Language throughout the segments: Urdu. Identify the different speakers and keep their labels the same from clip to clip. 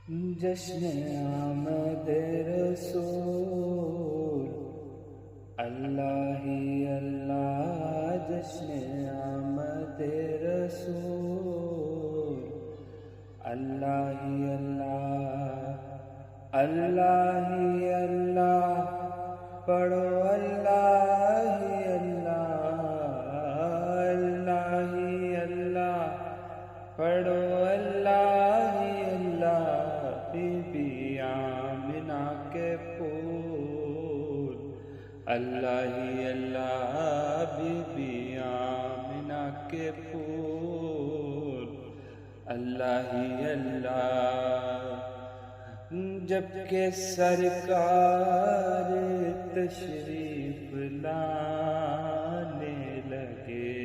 Speaker 1: جشن آمد رسول اللہ ہی اللہ، جشن آمد رسول اللہ ہی اللہ، اللہ ہی اللہ، پڑھو اللہ ہی اللہ، اللہ ہی اللہ، پڑھو اللہ ہی اللہ، بی بی آمنہ کے پھول اللہ ہی اللہ، بی بی آمنہ کے پھول اللہ ہی اللہ۔ جبکہ سرکار تشریف لانے لگے،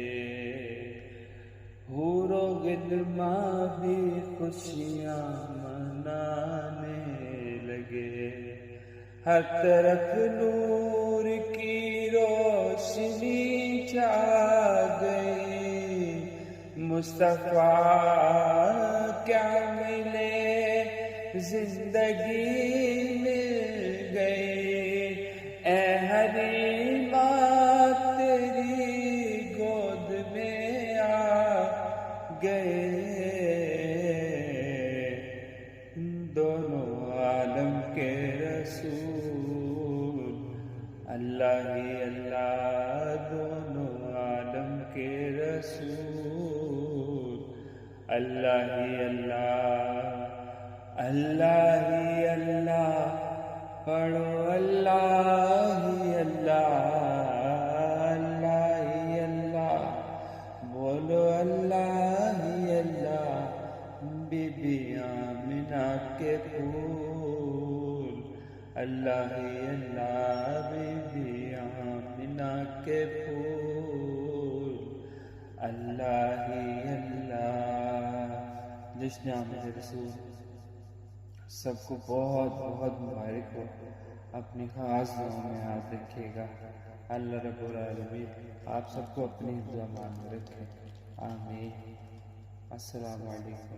Speaker 1: حور و غلماں بھی خوشیاں منانے لگے، ہر طرف نور کی روشنی چھا گئی، مصطفیٰ کیا ملے زندگی مل گئی، اے حریماں تیری گود میں آ گئے، دونوں عالم کے رسول اللہ ہی اللہ، دونوں عالم کے رسول اللہ ہی اللہ، اللہ ہی اللہ، پڑھو اللہ ہی اللہ، اللہ ہی اللہ، بولو اللہ ہی اللہ، بی بی آمنہ کے پھول اللہ ہی اللہ، بی بی آمنہ کے پھول اللہ ہی اللہ۔ جشن آمد رسول سب کو بہت بہت مبارک ہو، اپنی خاص دعاؤں میں یاد رکھیے گا۔ اللہ رب العالمین آپ سب کو اپنی حفظ و امان میں رکھے، آمین۔ السلام علیکم۔